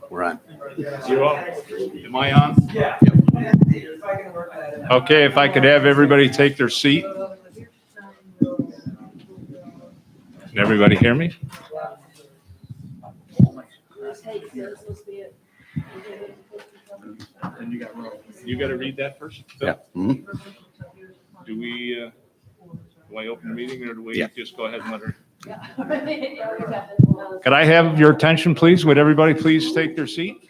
We're on. You on? Am I on? Yeah. Okay, if I could have everybody take their seat. Can everybody hear me? You got to read that first? Phil? Yeah. Mhm. Do I open the meeting or do we Yeah. just go ahead and let her? Could I have your attention, please? Would everybody please take their seat?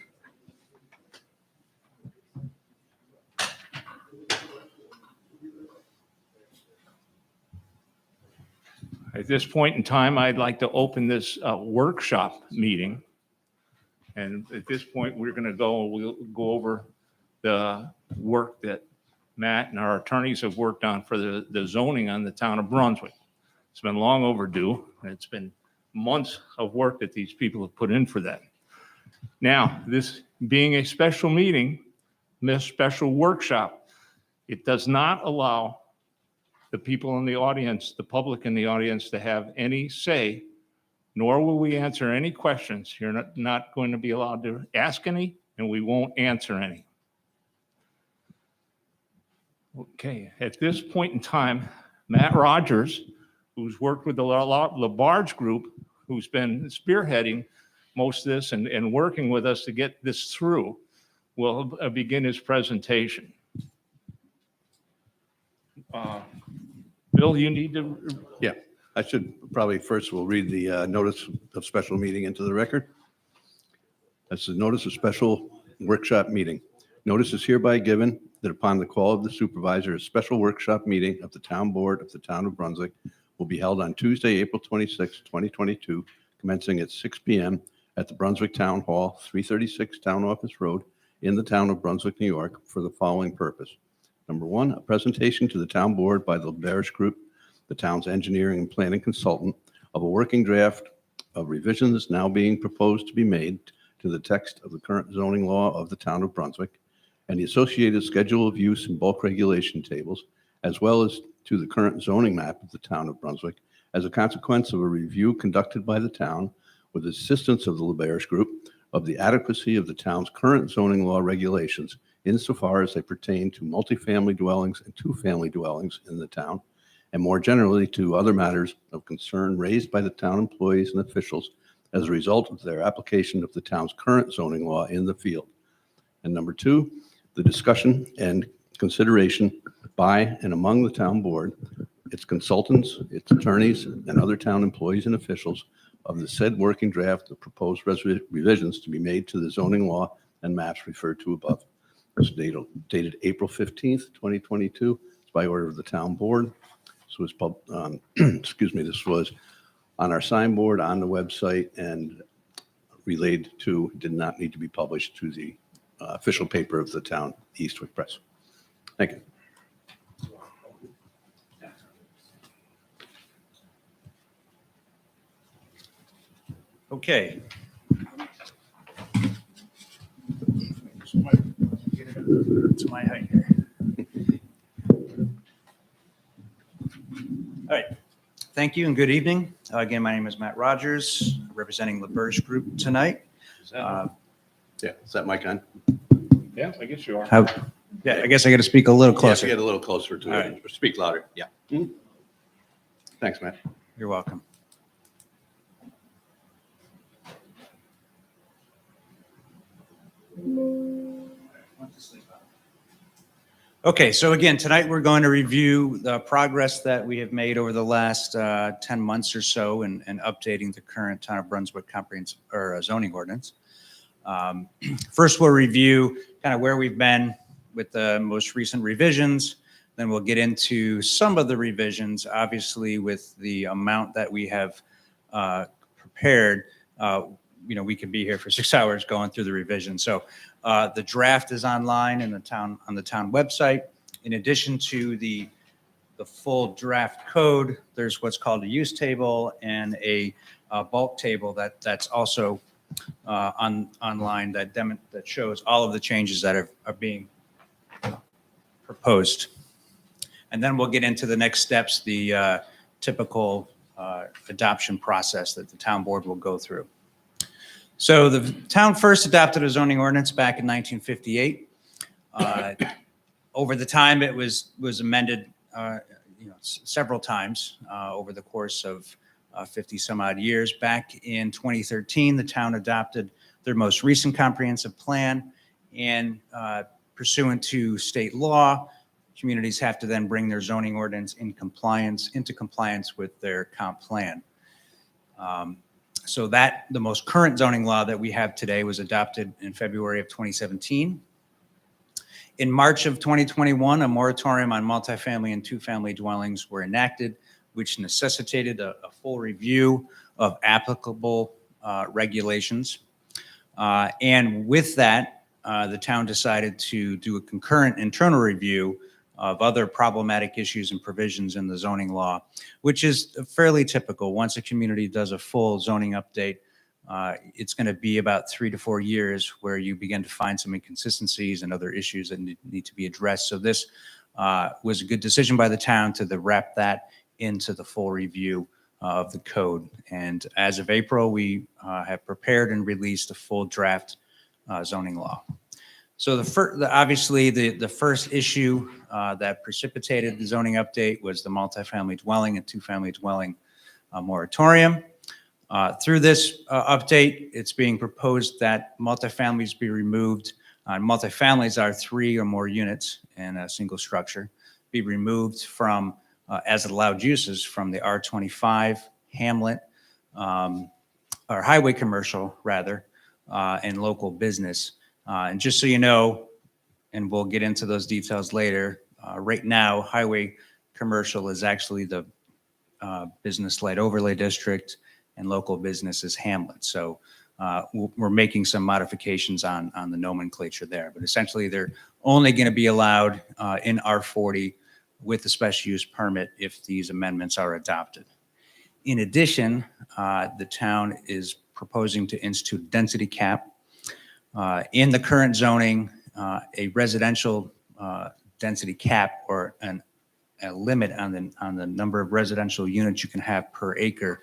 At this point in time, I'd like to open this workshop meeting. And at this point, we'll go over the work that Matt and our attorneys have worked on for the zoning on the town of Brunswick. It's been long overdue, and it's been months of work that these people have put in for that. Now, this being a special meeting, this special workshop, it does not allow the people in the audience, the public in the audience, to have any say, nor will we answer any questions. You're not going to be allowed to ask any, and we won't answer any. Okay, at this point in time, Matt Rogers, who's worked with the Labarge Group, who's been spearheading most of this and working with us to get this through, will begin his presentation. Bill, you need to. Yeah, I should probably first we'll read the notice of special meeting into the record. That's the notice of special workshop meeting. Notice is hereby given that upon the call of the supervisor, a special workshop meeting of the town board of the town of Brunswick will be held on Tuesday, April 26, 2022, commencing at 6 p.m. at the Brunswick Town Hall, 336 Town Office Road, in the town of Brunswick, New York, for the following purpose. Number one, a presentation to the town board by the Labarge Group, the town's engineering and planning consultant, of a working draft of revisions now being proposed to be made to the text of the current zoning law of the town of Brunswick and the associated schedule of use and bulk regulation tables, as well as to the current zoning map of the town of Brunswick, as a consequence of a review conducted by the town with the assistance of the Labarge Group of the adequacy of the town's current zoning law regulations insofar as they pertain to multifamily dwellings and two-family dwellings in the town, and more generally to other matters of concern raised by the town employees and officials as a result of their application of the town's current zoning law in the field. And number two, the discussion and consideration by and among the town board, its consultants, its attorneys, and other town employees and officials of the said working draft of proposed revisions to be made to the zoning law and maps referred to above. This is dated April 15th, 2022. It's by order of the town board. This was, this was on our signboard, on the website, and relayed to, did not need to be published to the official paper of the town, the Eastwick Press. Thank you. Okay. It's my height here. All right. Thank you and good evening. Again, my name is Matt Rogers, representing Labarge Group tonight. Yeah, is that mic on? Yeah, I guess you are. Yeah, I guess I got to speak a little Yes, closer. get a little closer to All it. right. Speak louder. Yeah. Mhm. Thanks, Matt. You're welcome. Okay, so again, tonight we're going to review the progress that we have made over the last 10 months or so in updating the current Town of Brunswick comprehensive or zoning ordinance. First, we'll review kind of where we've been with the most recent revisions. Then we'll get into some of the revisions, obviously with the amount that we have prepared. We could be here for 6 hours going through the revision. So the draft is online on the town website. In addition to the full draft code, there's what's called a use table and a bulk table that's also online that shows all of the changes that are being proposed. And then we'll get into the next steps, the typical adoption process that the town board will go through. So the town first adopted a zoning ordinance back in 1958. Over the time, it was amended, several times over the course of 50 some odd years. Back in 2013, the town adopted their most recent comprehensive plan, and pursuant to state law, communities have to then bring their zoning ordinance into compliance with their comp plan. So that the most current zoning law that we have today was adopted in February of 2017. In March of 2021, a moratorium on multifamily and two-family dwellings were enacted, which necessitated a full review of applicable regulations. And with that, the town decided to do a concurrent internal review of other problematic issues and provisions in the zoning law, which is fairly typical. Once a community does a full zoning update, it's going to be about 3 to 4 years where you begin to find some inconsistencies and other issues that need to be addressed. So this was a good decision by the town to wrap that into the full review of the code. And as of April, we have prepared and released a full draft zoning law. So obviously the first issue that precipitated the zoning update was the multifamily dwelling and two-family dwelling moratorium. Through this update, it's being proposed that multifamilies be removed. Multifamilies are 3 or more units in a single structure, be removed from as allowed uses from the R25 hamlet or highway commercial rather, and local business. And just so you know, and we'll get into those details later, right now, highway commercial is actually the business-led overlay district, and local business is hamlet. So we're making some modifications on the nomenclature there. But essentially, they're only going to be allowed in R40 with a special use permit if these amendments are adopted. In addition, the town is proposing to institute density cap. In the current zoning, a residential density cap or a limit on the number of residential units you can have per acre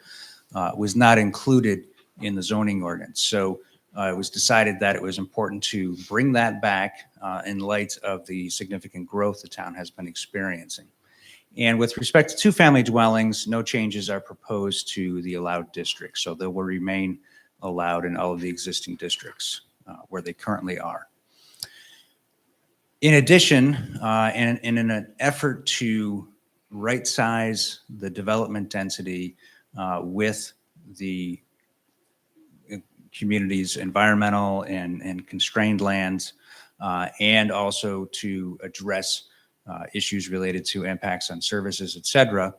was not included in the zoning ordinance. So it was decided that it was important to bring that back in light of the significant growth the town has been experiencing. And with respect to two-family dwellings, no changes are proposed to the allowed districts. So they will remain allowed in all of the existing districts where they currently are. In addition, and in an effort to right-size the development density with the community's environmental and constrained lands, and also to address issues related to impacts on services, et cetera,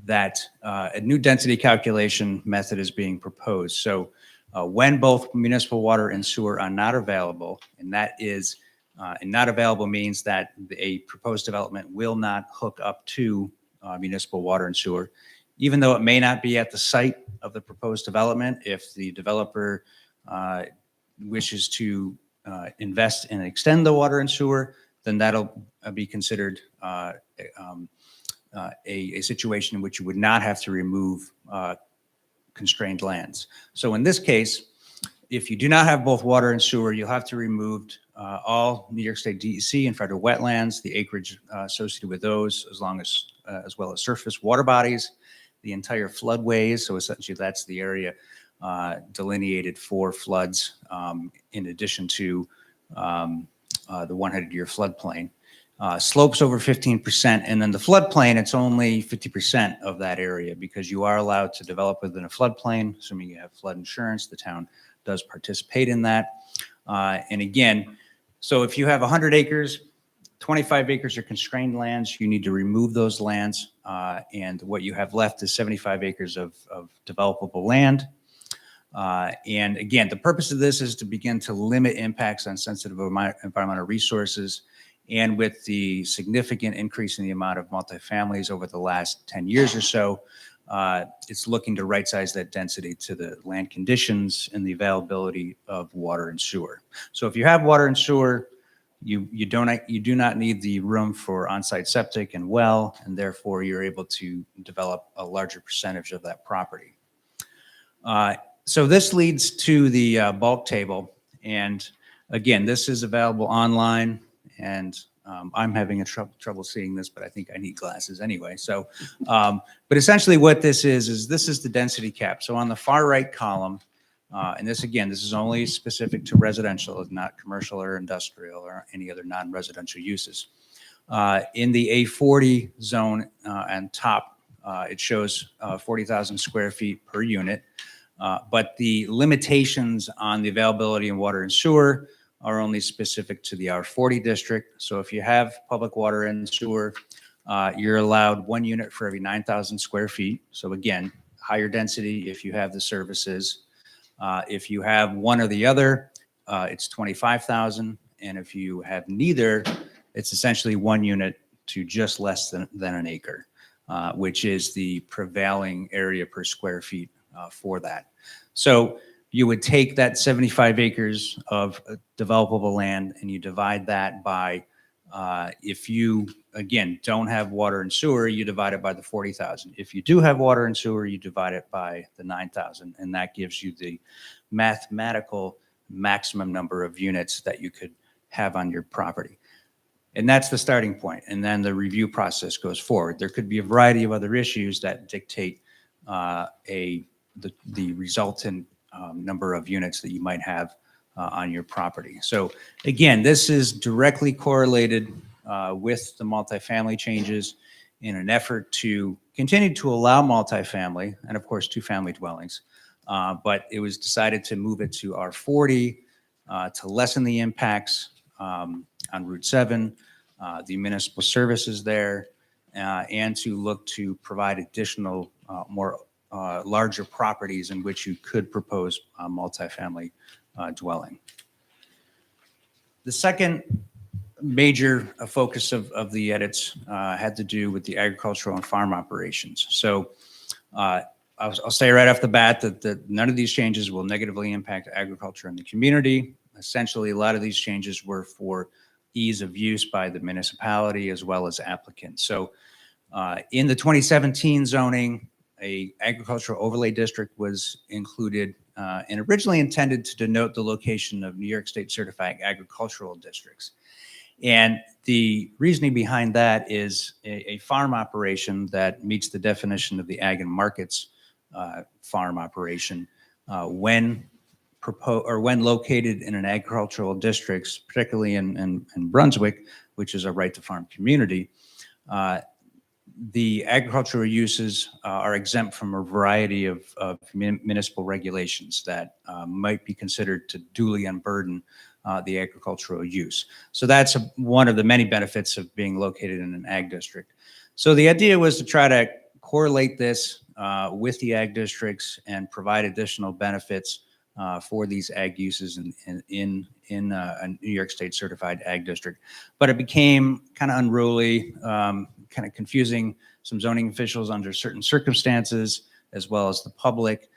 that a new density calculation method is being proposed. So when both municipal water and sewer are not available, and that is, and not available means that a proposed development will not hook up to municipal water and sewer, even though it may not be at the site of the proposed development. If the developer wishes to invest and extend the water and sewer, then that'll be considered a situation in which you would not have to remove constrained lands. So in this case, if you do not have both water and sewer, you'll have to remove all New York State DEC and federal wetlands, the acreage associated with those, as well as surface water bodies, the entire floodways. So essentially that's the area delineated for floods, in addition to the 100-year floodplain. Slopes over 15%, and then the floodplain, it's only 50% of that area because you are allowed to develop within a floodplain, assuming you have flood insurance. The town does participate in that. And again, so if you have 100 acres, 25 acres are constrained lands, you need to remove those lands, and what you have left is 75 acres of developable land. And again, the purpose of this is to begin to limit impacts on sensitive environmental resources. And with the significant increase in the amount of multifamilies over the last 10 years or so, it's looking to right-size that density to the land conditions and the availability of water and sewer. So if you have water and sewer, you do not need the room for on-site septic and well, and therefore you're able to develop a larger percentage of that property. So this leads to the bulk table. And again, this is available online, and I'm having a trouble seeing this, but I think I need glasses anyway. So, but essentially what this is this is the density cap. So on the far right column, and this again, this is only specific to residential, not commercial or industrial or any other non-residential uses. In the A40 zone and top, it shows 40,000 square feet per unit. But the limitations on the availability of water and sewer are only specific to the R40 district. So if you have public water and sewer, you're allowed 1 unit for every 9,000 square feet. So again, higher density if you have the services. If you have one or the other, it's 25,000. And if you have neither, it's essentially 1 unit to just less than an acre, which is the prevailing area per square feet for that. So you would take that 75 acres of developable land and you divide that by, if you, again, don't have water and sewer, you divide it by the 40,000. If you do have water and sewer, you divide it by the 9,000. And that gives you the mathematical maximum number of units that you could have on your property. And that's the starting point. And then the review process goes forward. There could be a variety of other issues that dictate the resultant number of units that you might have on your property. So again, this is directly correlated with the multifamily changes in an effort to continue to allow multifamily and of course 2-family dwellings. But it was decided to move it to R40 to lessen the impacts on Route 7, the municipal services there, and to look to provide additional more larger properties in which you could propose a multifamily dwelling. The second major focus of the edits had to do with the agricultural and farm operations. So I'll say right off the bat that none of these changes will negatively impact agriculture in the community. Essentially, a lot of these changes were for ease of use by the municipality as well as applicants. So in the 2017 zoning, a agricultural overlay district was included and originally intended to denote the location of New York State certified agricultural districts. And the reasoning behind that is a farm operation that meets the definition of the ag and markets farm operation when located in an agricultural districts, particularly in Brunswick, which is a right to farm community. The agricultural uses are exempt from a variety of municipal regulations that might be considered to duly unburden the agricultural use. So that's one of the many benefits of being located in an ag district. So the idea was to try to correlate this with the ag districts and provide additional benefits for these ag uses in a New York State certified ag district. But it became kind of unruly, kind of confusing some zoning officials under certain circumstances, as well as the public.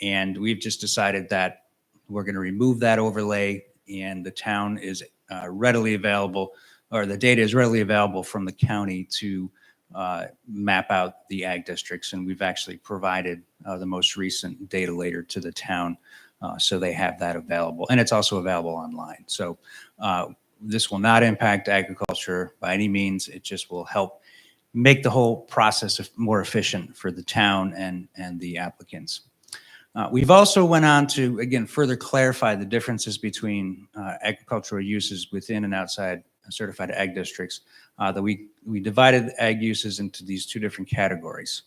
And we've just decided that we're going to remove that overlay, and the town is readily available, or the data is readily available from the county to map out the ag districts. And we've actually provided the most recent data later to the town, so they have that available. And it's also available online. So this will not impact agriculture by any means. It just will help make the whole process more efficient for the town and the applicants. We've also went on to, again, further clarify the differences between agricultural uses within and outside certified ag districts, that we divided ag uses into these two different categories.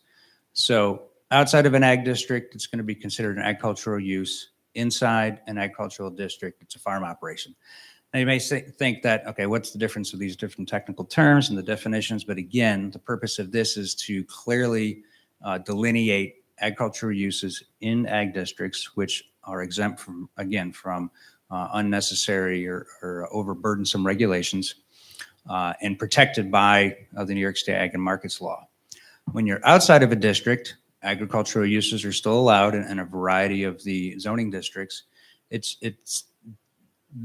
So outside of an ag district, it's going to be considered an agricultural use. Inside an agricultural district, it's a farm operation. Now you may think that, okay, what's the difference of these different technical terms and the definitions? But again, the purpose of this is to clearly delineate agricultural uses in ag districts, which are exempt from, again, from unnecessary or overburdensome regulations and protected by the New York State Ag and Markets Law. When you're outside of a district, agricultural uses are still allowed in a variety of the zoning districts.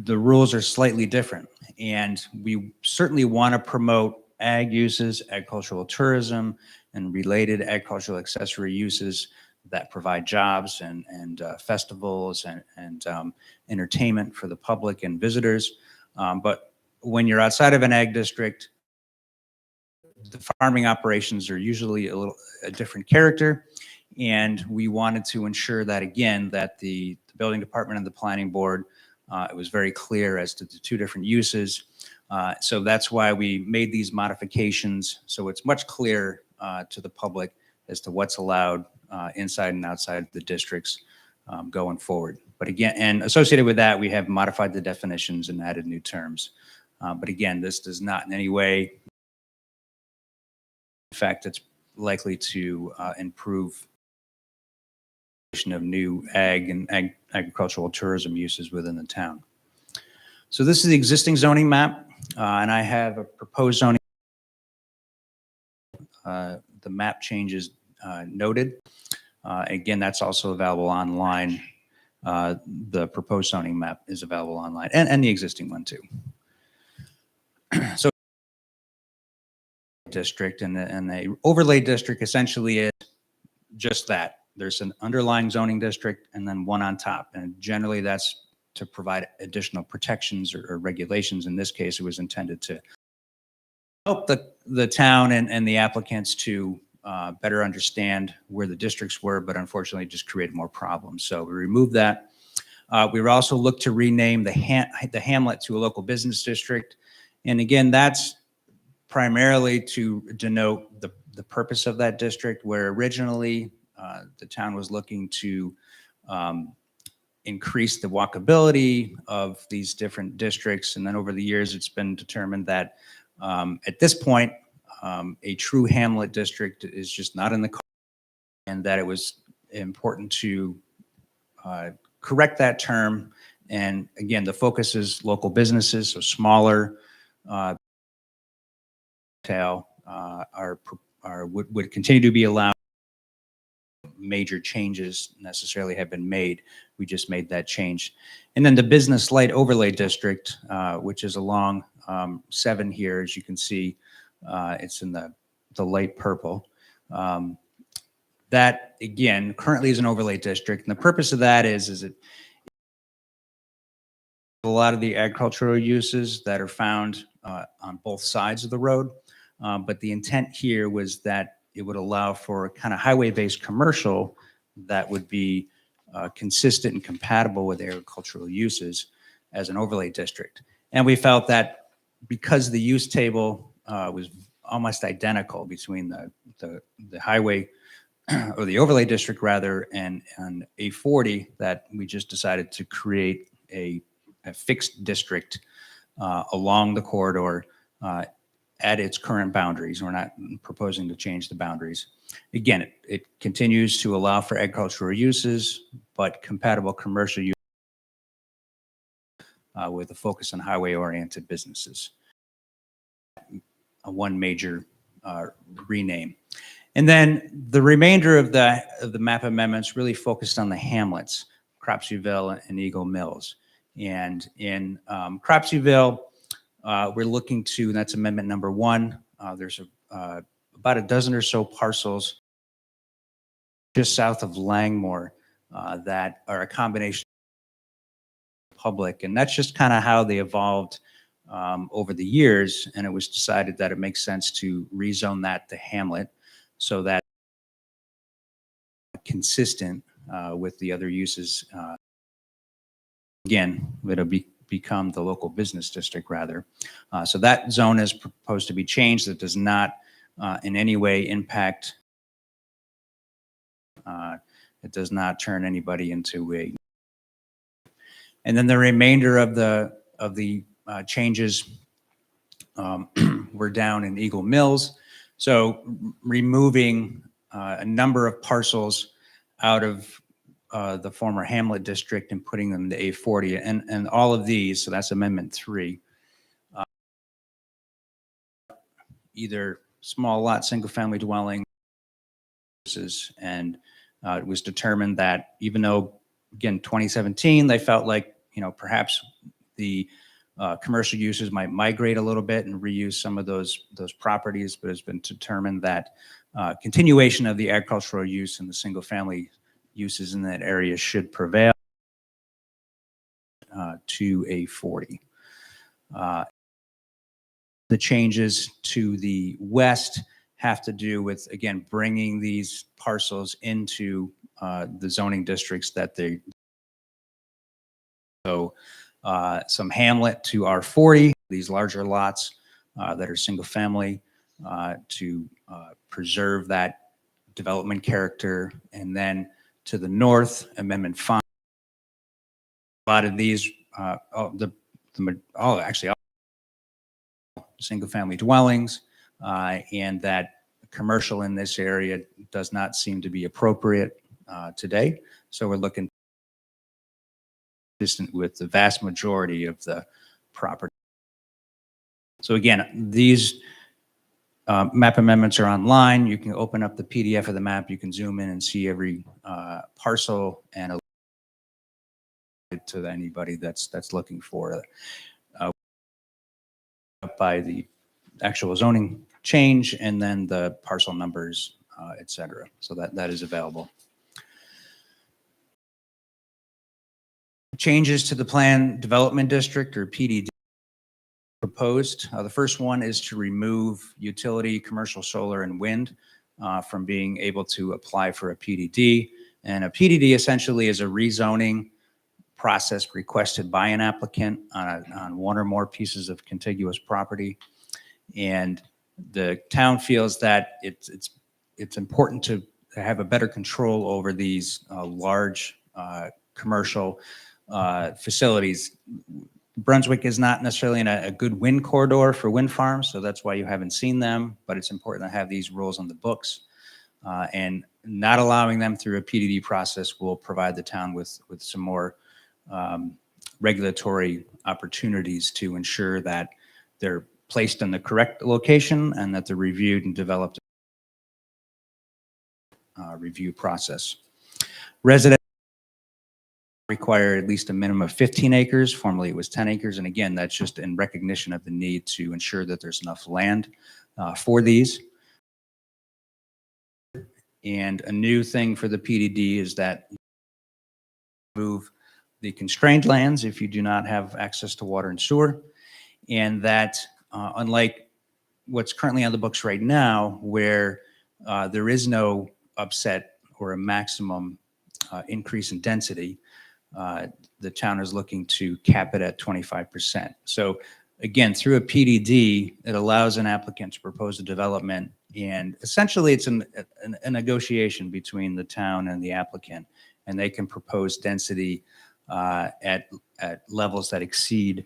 The rules are slightly different, and we certainly want to promote ag uses, agricultural tourism, and related agricultural accessory uses that provide jobs and festivals and entertainment for the public and visitors. But when you're outside of an ag district, the farming operations are usually a different character. And we wanted to ensure that, again, that the building department and the planning board, it was very clear as to the two different uses. So that's why we made these modifications. So it's much clearer to the public as to what's allowed inside and outside the districts going forward. But again, and associated with that, we have modified the definitions and added new terms. But again, this does not in any way, in fact, it's likely to improve of new ag and agricultural tourism uses within the town. So this is the existing zoning map, and I have a proposed zoning. The map changes noted. Again, that's also available online. The proposed zoning map is available online, and the existing one too. So district and the overlay district essentially is just that. There's an underlying zoning district and then one on top. And generally that's to provide additional protections or regulations. In this case, it was intended to help the town and the applicants to better understand where the districts were, but unfortunately just created more problems. So we removed that. We were also looked to rename the hamlet to a local business district. And again, that's primarily to denote the purpose of that district, where originally the town was looking to increase the walkability of these different districts. And then over the years, it's been determined that at this point, a true hamlet district is just not in the code, and that it was important to correct that term. And again, the focus is local businesses, so smaller retail would continue to be allowed. Major changes necessarily have been made. We just made that change. And then the business light overlay district, which is along 7 here, as you can see, it's in the light purple. That again, currently is an overlay district. And the purpose of that is it a lot of the agricultural uses that are found on both sides of the road. But the intent here was that it would allow for kind of highway-based commercial that would be consistent and compatible with agricultural uses as an overlay district. And we felt that because the use table was almost identical between the highway or the overlay district rather and A40, that we just decided to create a fixed district along the corridor at its current boundaries. We're not proposing to change the boundaries. Again, it continues to allow for agricultural uses, but compatible commercial use with a focus on highway-oriented businesses. One major rename. And then the remainder of the map amendments really focused on the hamlets, Cropseyville and Eagle Mills. And in Cropseyville, we're looking to, and that's amendment number 1. There's about a dozen or so parcels just south of Langmore that are a combination of public. And that's just kind of how they evolved over the years. And it was decided that it makes sense to rezone that to hamlet so that consistent with the other uses. Again, it'll become the local business district rather. So that zone is proposed to be changed. That does not in any way impact, it does not turn anybody into a. And then the remainder of the changes were down in Eagle Mills. So removing a number of parcels out of the former Hamlet district and putting them to A40 and all of these, so that's amendment 3, either small lot, single family dwelling, and it was determined that even though, again, 2017, they felt like, perhaps the commercial uses might migrate a little bit and reuse some of those properties, but it's been determined that continuation of the agricultural use and the single-family uses in that area should prevail to a 40. The changes to the west have to do with, again, bringing these parcels into the zoning districts that they, so some hamlet to R40, these larger lots that are single family to preserve that development character. And then to the north, Amendment 5, a lot of these, actually single family dwellings, and that commercial in this area does not seem to be appropriate today. So we're looking consistent with the vast majority of the property. So again, these map amendments are online. You can open up the PDF of the map. You can zoom in and see every parcel and to anybody that's looking for it. By the actual zoning change and then the parcel numbers, et cetera. So that is available. Changes to the Plan Development District, or PDD, proposed. The first one is to remove utility, commercial solar, and wind from being able to apply for a PDD. And a PDD essentially is a rezoning process requested by an applicant on one or more pieces of contiguous property. And the town feels that it's important to have a better control over these large commercial facilities. Brunswick is not necessarily in a good wind corridor for wind farms, so that's why you haven't seen them, but it's important to have these rules on the books. And not allowing them through a PDD process will provide the town with some more regulatory opportunities to ensure that they're placed in the correct location and that they're reviewed and developed review process. Resident require at least a minimum of 15 acres. Formerly it was 10 acres. And again, that's just in recognition of the need to ensure that there's enough land for these. And a new thing for the PDD is that move the constrained lands if you do not have access to water and sewer. And that unlike what's currently on the books right now, where there is no upset or a maximum increase in density, the town is looking to cap it at 25%. So again, through a PDD, it allows an applicant to propose a development, and essentially it's a negotiation between the town and the applicant, and they can propose density at levels that exceed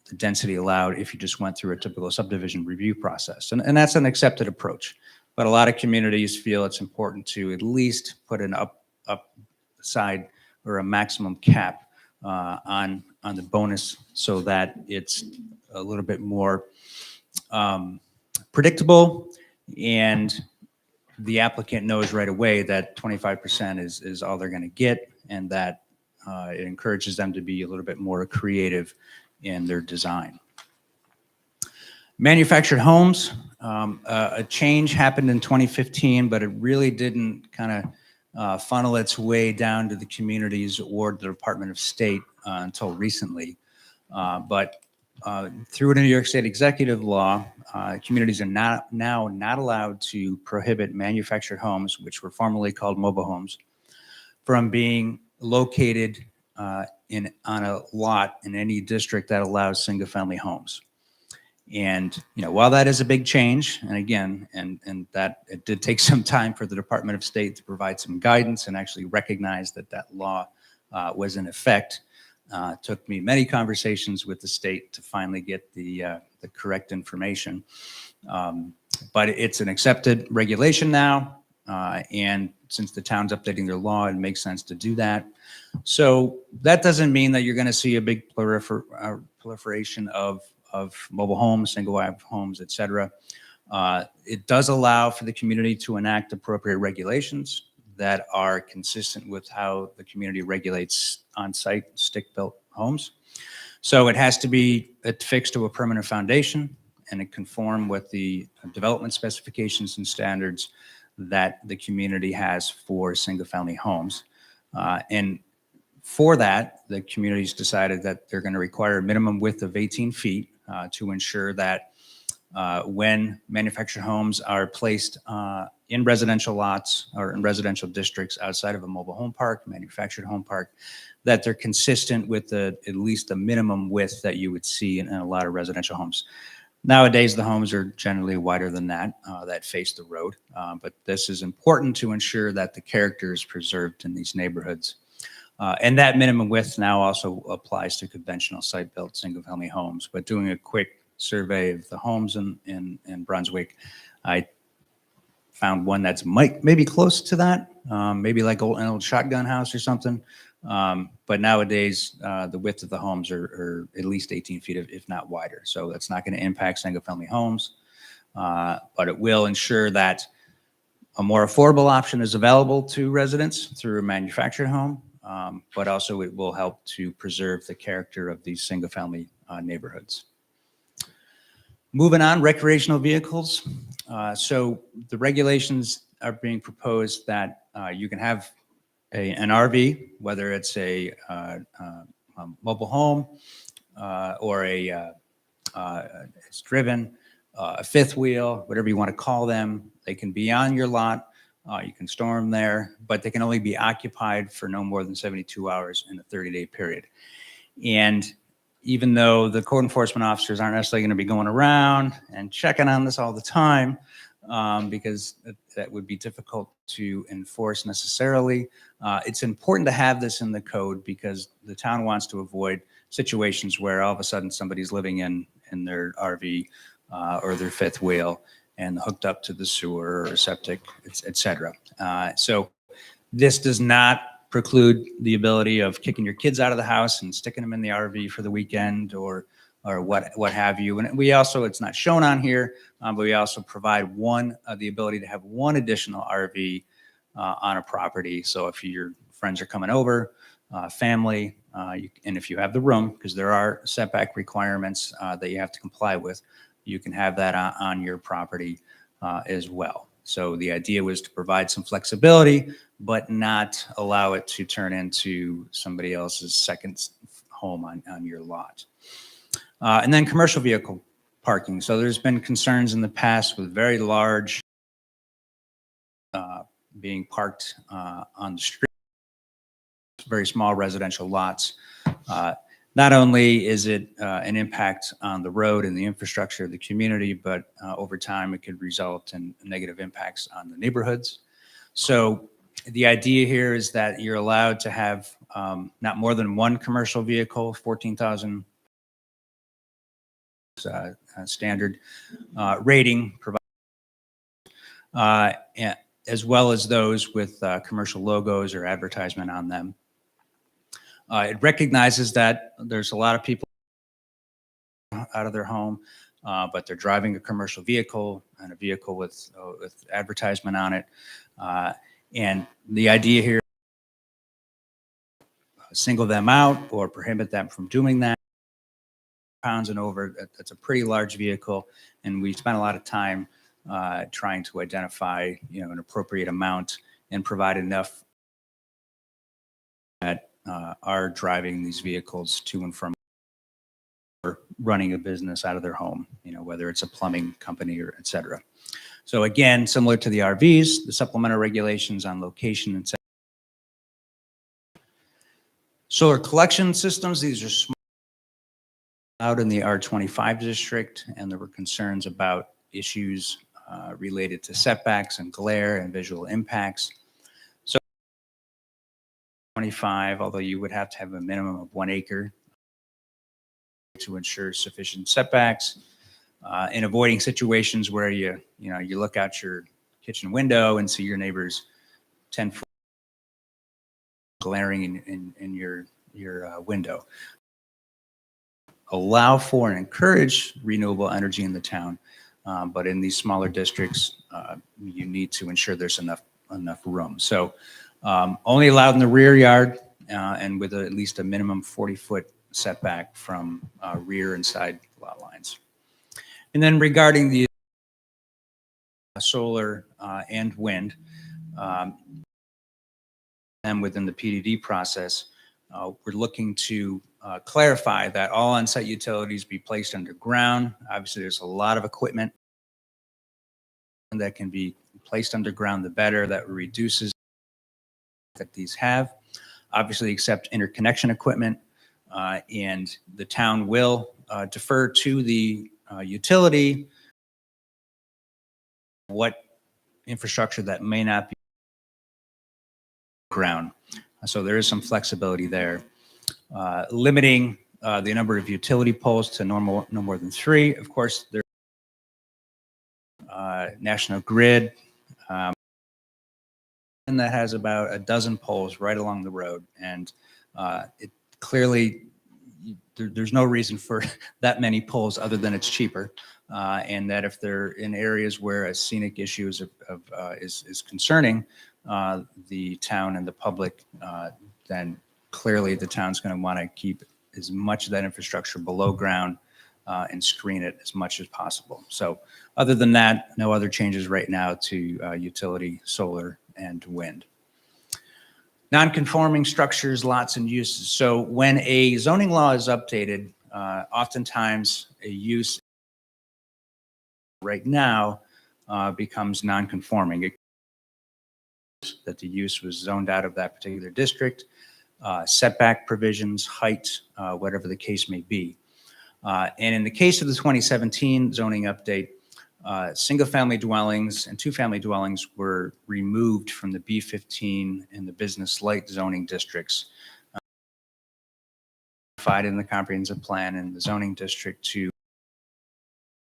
the density allowed if you just went through a typical subdivision review process. And that's an accepted approach. But a lot of communities feel it's important to at least put an upside or a maximum cap on the bonus so that it's a little bit more predictable, and the applicant knows right away that 25% is all they're going to get, and that it encourages them to be a little bit more creative in their design. Manufactured homes, a change happened in 2015, but it really didn't kind of funnel its way down to the communities or the Department of State until recently. But through a New York State executive law, communities are now not allowed to prohibit manufactured homes, which were formerly called mobile homes, from being located on a lot in any district that allows single-family homes. And while that is a big change, and again, and that it did take some time for the Department of State to provide some guidance and actually recognize that that law was in effect. Took me many conversations with the state to finally get the correct information. But it's an accepted regulation now, and since the town's updating their law, it makes sense to do that. So that doesn't mean that you're going to see a big proliferation of mobile homes, single-wide homes, et cetera. It does allow for the community to enact appropriate regulations that are consistent with how the community regulates on-site stick-built homes. So it has to be affixed to a permanent foundation, and conform with the development specifications and standards that the community has for single-family homes. And for that, the community's decided that they're going to require a minimum width of 18 feet to ensure that when manufactured homes are placed in residential lots or in residential districts outside of a mobile home park, manufactured home park, that they're consistent with at least the minimum width that you would see in a lot of residential homes. Nowadays, the homes are generally wider than that, that face the road. But this is important to ensure that the character is preserved in these neighborhoods. And that minimum width now also applies to conventional site-built single-family homes. But doing a quick survey of the homes in Brunswick, I found one that's maybe close to that, maybe like an old shotgun house or something. But nowadays, the width of the homes are at least 18 feet, if not wider. So that's not going to impact single-family homes, but it will ensure that a more affordable option is available to residents through a manufactured home, but also it will help to preserve the character of these single-family neighborhoods. Moving on, recreational vehicles. So the regulations are being proposed that you can have an RV, whether it's a mobile home or it's driven, a fifth wheel, whatever you want to call them. They can be on your lot. You can store them there, but they can only be occupied for no more than 72 hours in a 30-day period. And even though the code enforcement officers aren't necessarily going to be going around and checking on this all the time, because that would be difficult to enforce necessarily. It's important to have this in the code because the town wants to avoid situations where all of a sudden somebody's living in their RV or their fifth wheel and hooked up to the sewer or septic, et cetera. So this does not preclude the ability of kicking your kids out of the house and sticking them in the RV for the weekend or what have you. And we also, it's not shown on here, but we also provide the ability to have one additional RV on a property. So if your friends are coming over, family, and if you have the room, because there are setback requirements that you have to comply with, you can have that on your property as well. So the idea was to provide some flexibility, but not allow it to turn into somebody else's second home on your lot. And then commercial vehicle parking. So there's been concerns in the past with very large being parked on the street, very small residential lots. Not only is it an impact on the road and the infrastructure of the community, but over time it could result in negative impacts on the neighborhoods. So the idea here is that you're allowed to have not more than one commercial vehicle, 14,000 standard rating, as well as those with commercial logos or advertisement on them. It recognizes that there's a lot of people out of their home, but they're driving a commercial vehicle and a vehicle with advertisement on it. And the idea here, single them out or prohibit them from doing that. Pounds and over, that's a pretty large vehicle, and we spent a lot of time trying to identify, an appropriate amount and provide enough that are driving these vehicles to and from or running a business out of their home, whether it's a plumbing company or et cetera. So again, similar to the RVs, the supplemental regulations on location and solar collection systems, these are small out in the R25 district, and there were concerns about issues related to setbacks and glare and visual impacts. So 25, although you would have to have a minimum of 1 acre to ensure sufficient setbacks, in avoiding situations where you look out your kitchen window and see your neighbor's 10-foot glaring in your window. Allow for and encourage renewable energy in the town, but in these smaller districts, you need to ensure there's enough room. So only allowed in the rear yard and with at least a minimum 40-foot setback from rear and side lot lines. And then regarding the solar and wind, and within the PDD process, we're looking to clarify that all on-site utilities be placed underground. Obviously, there's a lot of equipment that can be placed underground, the better. That reduces that these have. Obviously, except interconnection equipment, and the town will defer to the utility what infrastructure that may not be ground. So there is some flexibility there. Limiting the number of utility poles to no more than 3. Of course, there National Grid, and that has about a dozen poles right along the road, and it clearly there's no reason for that many poles other than it's cheaper, and that if they're in areas where a scenic issue is concerning the town and the public, then clearly the town's going to want to keep as much of that infrastructure below ground and screen it as much as possible. So other than that, no other changes right now to utility, solar, and wind. Non-conforming structures, lots, and uses. So when a zoning law is updated, oftentimes a use right now becomes non-conforming. That the use was zoned out of that particular district, setback provisions, height, whatever the case may be. And in the case of the 2017 zoning update, single-family dwellings and two-family dwellings were removed from the B15 and the business light zoning districts, in the comprehensive plan and the zoning district to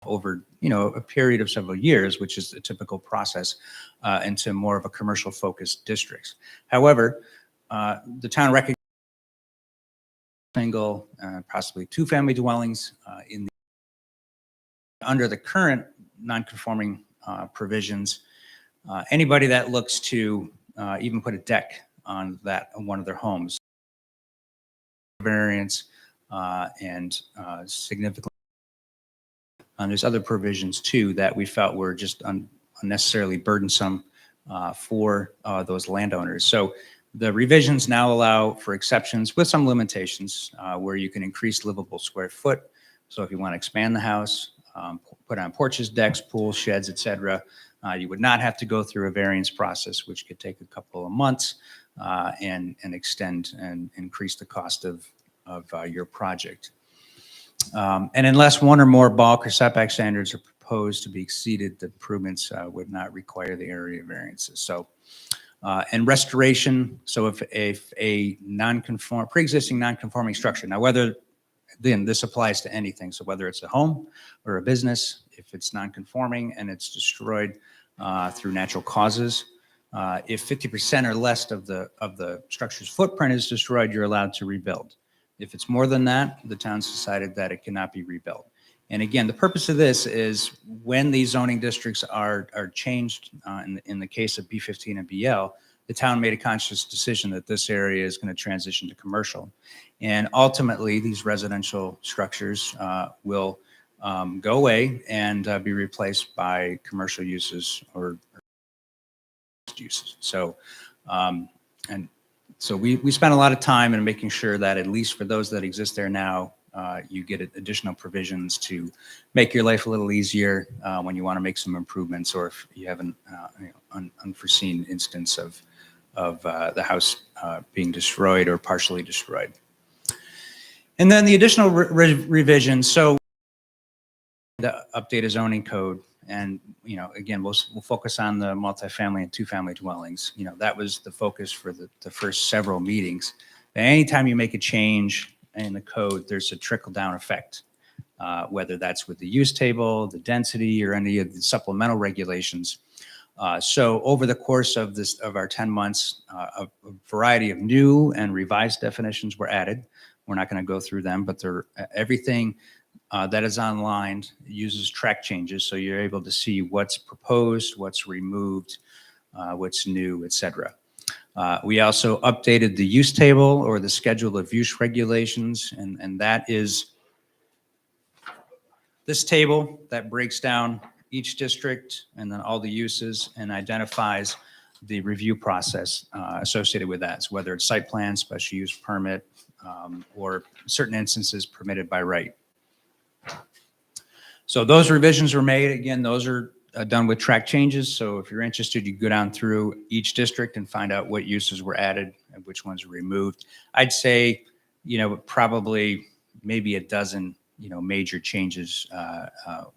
over a period of several years, which is a typical process, into more of a commercial focused districts. However, the town recognizes single, possibly two-family dwellings under the current non-conforming provisions. Anybody that looks to even put a deck on one of their homes, variance and significantly. There's other provisions too that we felt were just unnecessarily burdensome for those landowners. So the revisions now allow for exceptions with some limitations where you can increase livable square foot. So if you want to expand the house, put on porches, decks, pools, sheds, etc., you would not have to go through a variance process, which could take a couple of months and extend and increase the cost of your project. And unless one or more bulk or setback standards are proposed to be exceeded, the improvements would not require the area variances. So, and restoration. So if a pre-existing non-conforming structure, now then this applies to anything. So whether it's a home or a business, if it's non-conforming and it's destroyed through natural causes, if 50% or less of the structure's footprint is destroyed, you're allowed to rebuild. If it's more than that, the town's decided that it cannot be rebuilt. And again, the purpose of this is when these zoning districts are changed, in the case of B15 and BL, the town made a conscious decision that this area is going to transition to commercial. And ultimately, these residential structures will go away and be replaced by commercial uses or uses. So, So we spent a lot of time in making sure that at least for those that exist there now, you get additional provisions to make your life a little easier when you want to make some improvements, or if you have an unforeseen instance of the house being destroyed or partially destroyed. And then the additional revisions. So the updated zoning code. And, again, we'll focus on the multifamily and two-family dwellings. That was the focus for the first several meetings. And anytime you make a change in the code, there's a trickle-down effect, whether that's with the use table, the density, or any of the supplemental regulations. So over the course of our 10 months, a variety of new and revised definitions were added. We're not going to go through them, but everything that is online uses track changes, so you're able to see what's proposed, what's removed, what's new, etc. We also updated the use table or the schedule of use regulations, and that is this table that breaks down each district and then all the uses and identifies the review process associated with that. So whether it's site plan, special use permit, or certain instances permitted by right. So those revisions were made. Again, those are done with track changes. So if you're interested, you go down through each district and find out what uses were added and which ones were removed. I'd say, probably maybe a dozen, major changes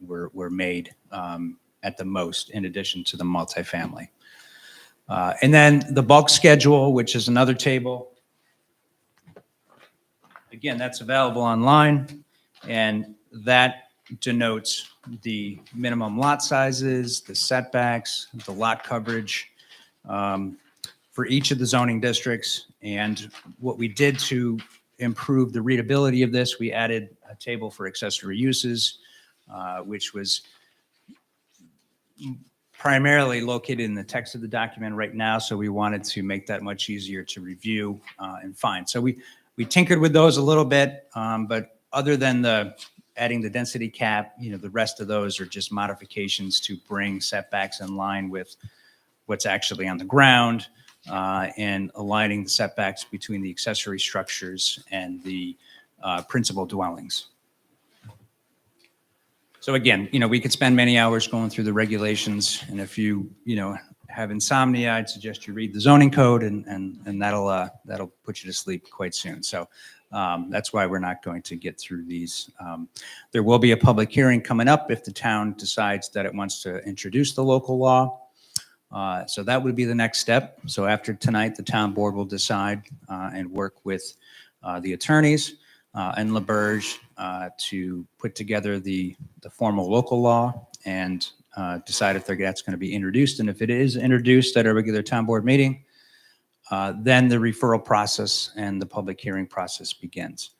were made at the most, in addition to the multifamily. And then the bulk schedule, which is another table. Again, that's available online, and that denotes the minimum lot sizes, the setbacks, the lot coverage for each of the zoning districts. And what we did to improve the readability of this, we added a table for accessory uses, which was primarily located in the text of the document right now. So we wanted to make that much easier to review and find. So we tinkered with those a little bit, but other than adding the density cap, the rest of those are just modifications to bring setbacks in line with what's actually on the ground and aligning the setbacks between the accessory structures and the principal dwellings. So again, we could spend many hours going through the regulations, and if you, have insomnia, I'd suggest you read the zoning code, and that'll put you to sleep quite soon. So that's why we're not going to get through these. There will be a public hearing coming up if the town decides that it wants to introduce the local law. So that would be the next step. So after tonight, the town board will decide and work with the attorneys and LaBerge to put together the formal local law and decide if that's going to be introduced. And if it is introduced at a regular town board meeting, then the referral process and the public hearing process begins.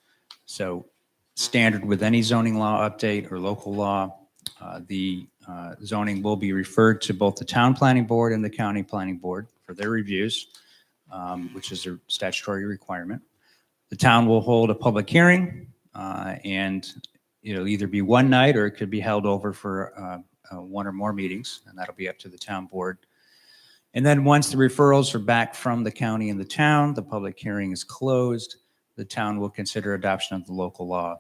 So standard with any zoning law update or local law, the zoning will be referred to both the town planning board and the county planning board for their reviews, which is a statutory requirement. The town will hold a public hearing, and it'll either be one night or it could be held over for one or more meetings, and that'll be up to the town board. And then once the referrals are back from the county and the town, the public hearing is closed. The town will consider adoption of the local law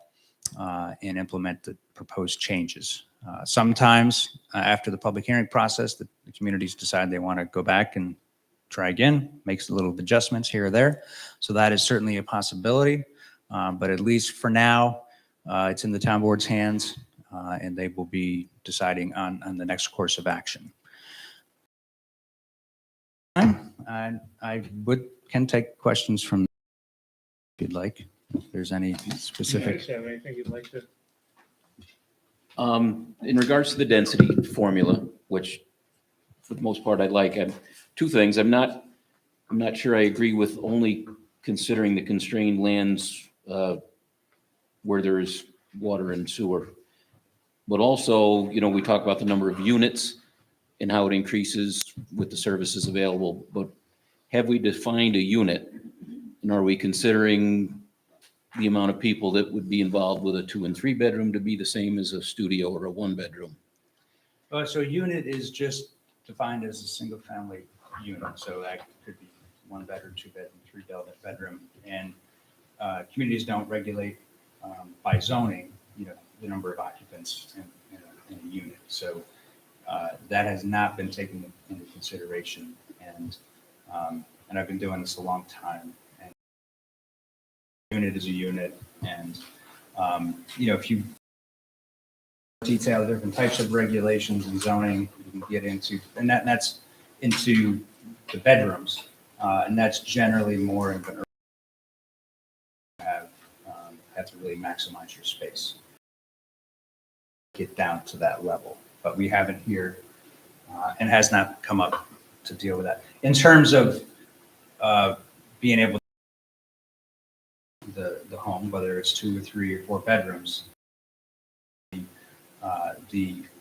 and implement the proposed changes. Sometimes after the public hearing process, the communities decide they want to go back and try again, makes a little adjustments here or there. So that is certainly a possibility. But at least for now, it's in the town board's hands, and they will be deciding on the next course of action. And I can take questions from, if you'd like, if there's any specific. You guys have anything you'd like to? In regards to the density formula, which for the most part I like, two things. I'm not sure I agree with only considering the constrained lands where there's water and sewer. But also, we talk about the number of units and how it increases with the services available. But have we defined a unit? And are we considering the amount of people that would be involved with a 2 and 3 bedroom to be the same as a studio or a 1 bedroom? So unit is just defined as a single family unit. So that could be 1 bedroom, 2 bedroom, 3 bedroom. And communities don't regulate by zoning, the number of occupants in a unit. So that has not been taken into consideration. And I've been doing this a long time. And unit is a unit. And, if you detail the different types of regulations and zoning, you can get into, and that's into the bedrooms. And that's generally more of an have to really maximize your space. Get down to that level. But we haven't here and has not come up to deal with that. In terms of being able to the home, whether it's 2 or 3 or 4 bedrooms,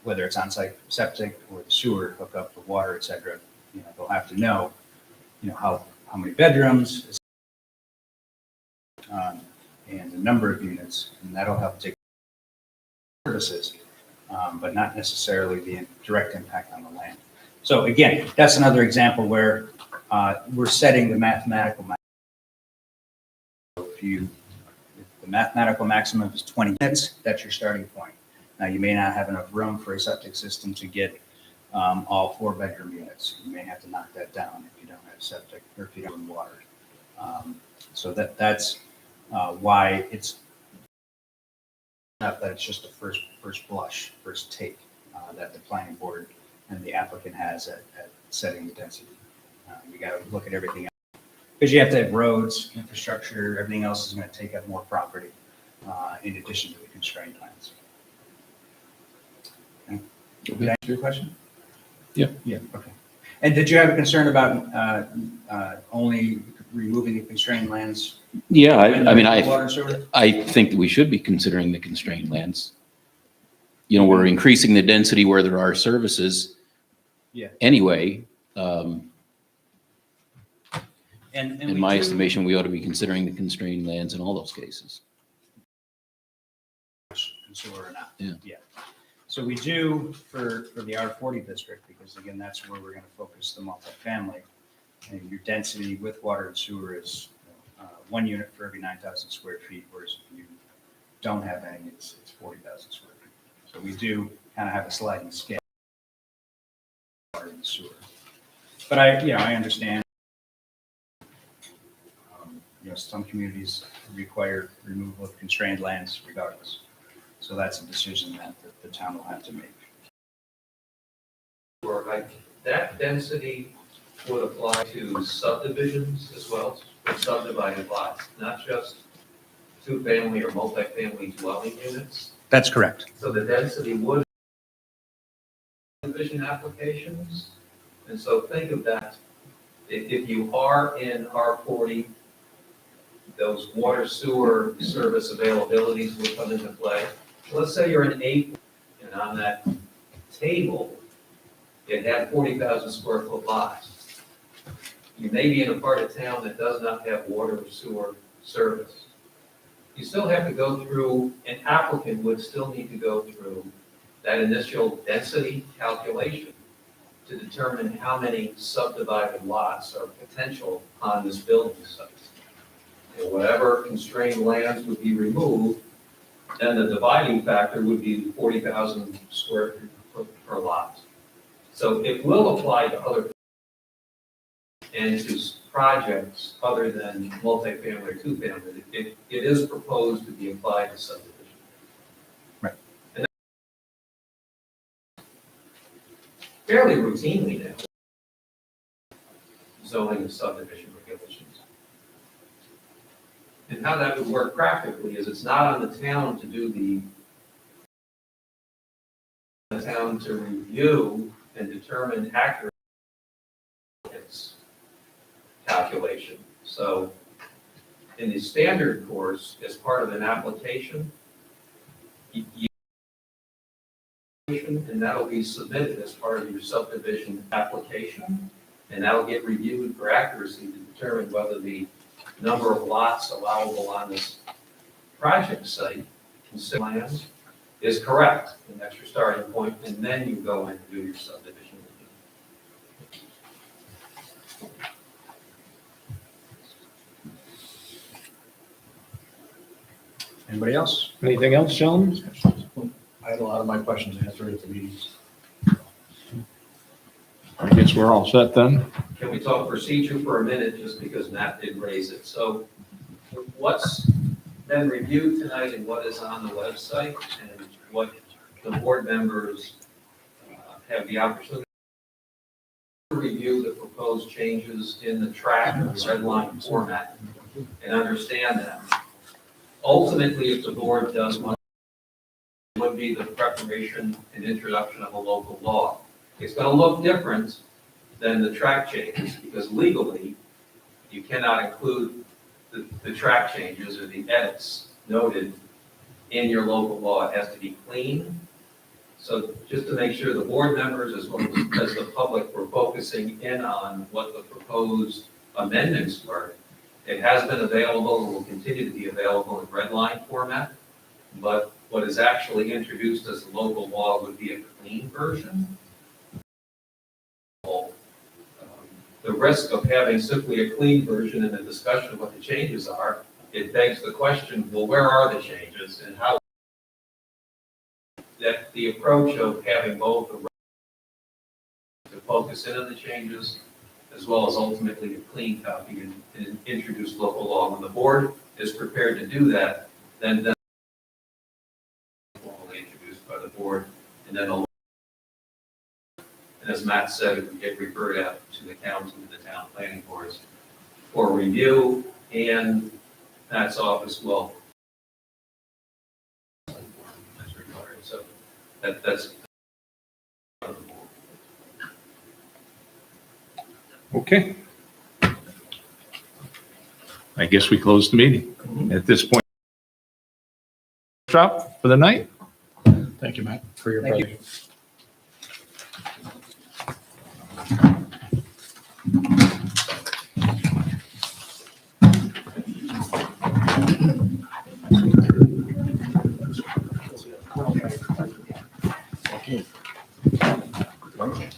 whether it's on-site septic or the sewer hookup for water, et cetera, they'll have to know, how many bedrooms and the number of units, and that'll help take services, but not necessarily the direct impact on the land. So again, that's another example where we're setting the mathematical maximum. If the mathematical maximum is 20 units, that's your starting point. Now, you may not have enough room for a septic system to get all 4-bedroom units. You may have to knock that down if you don't have septic or if you don't have water. So that's why it's not that it's just a first blush, first take that the planning board and the applicant has at setting the density. You got to look at everything else because you have to have roads, infrastructure, everything else is going to take up more property in addition to the constrained plans. Okay. Did I answer your question? Yeah. Yeah, okay. And did you have a concern about only removing the constrained lands? Yeah, I mean, Water and sewer? I think that we should be considering the constrained lands. You know, we're increasing the density where there are services. Yeah. Anyway, And in we my do- estimation, we ought to be considering the constrained lands in all those cases. Sewer or not. Yeah. So we do for the R40 district, because again, that's where we're going to focus the multifamily. And your density with water and sewer is 1 unit for every 9,000 square feet, whereas if you don't have any, it's 40,000 square feet. So we do kind of have a sliding scale. Water and sewer. But I understand. Some communities require removal of constrained lands regardless. So that's a decision that the town will have to make. That density would apply to subdivisions as well, or subdivided lots, not just two-family or multifamily dwelling units. That's correct. So the density would subdivision applications. And so think of that, if you are in R40, those water sewer service availabilities will come into play. Let's say you're in 8, and on that table, it had 40,000 square foot lots. You may be in a part of town that does not have water or sewer service. You still have to go through, an applicant would still need to go through that initial density calculation to determine how many subdivided lots are potential on this building site. And whatever constrained lands would be removed, then the dividing factor would be 40,000 square feet per lot. So it will apply to other and to projects other than multifamily or two-family. It is proposed to be applied to subdivision. Right. And fairly routinely now, zoning and subdivision regulations. And how that would work practically is it's not on the town to do the town to review and determine accurate calculation. So in the standard course, as part of an application, and that'll be submitted as part of your subdivision application, and that'll get reviewed for accuracy to determine whether the number of lots allowable on this project site, consider lands, is correct, and that's your starting point, and then you go in and do your subdivision review. Anybody else? Anything else, gentlemen? I had a lot of my questions answered at the meetings. I guess we're all set then. Can we talk procedure for a minute, just because Matt did raise it? So what's been reviewed tonight and what is on the website and what the board members have the opportunity to review the proposed changes in the track or the red line format and understand them. Ultimately, if the board does want, it would be the preparation and introduction of a local law. It's going to look different than the track changes because legally, you cannot include the track changes or the edits noted in your local law. It has to be clean. So just to make sure the board members as well as the public were focusing in on what the proposed amendments were, it has been available and will continue to be available in red line format. But what is actually introduced as a local law would be a clean version. The risk of having simply a clean version in the discussion of what the changes are, it begs the question, well, where are the changes and how? That the approach of having both the to focus in on the changes, as well as ultimately a clean copy and introduce local law. When the board is prepared to do that, then formally introduced by the board, and then and as Matt said, it would get referred out to the county, to the town planning boards for review, and Matt's office will. That's required. So that's. Okay. I guess we close the meeting at this point. Drop for the night? Thank you, Matt, for your Thank you. presentation. Okay.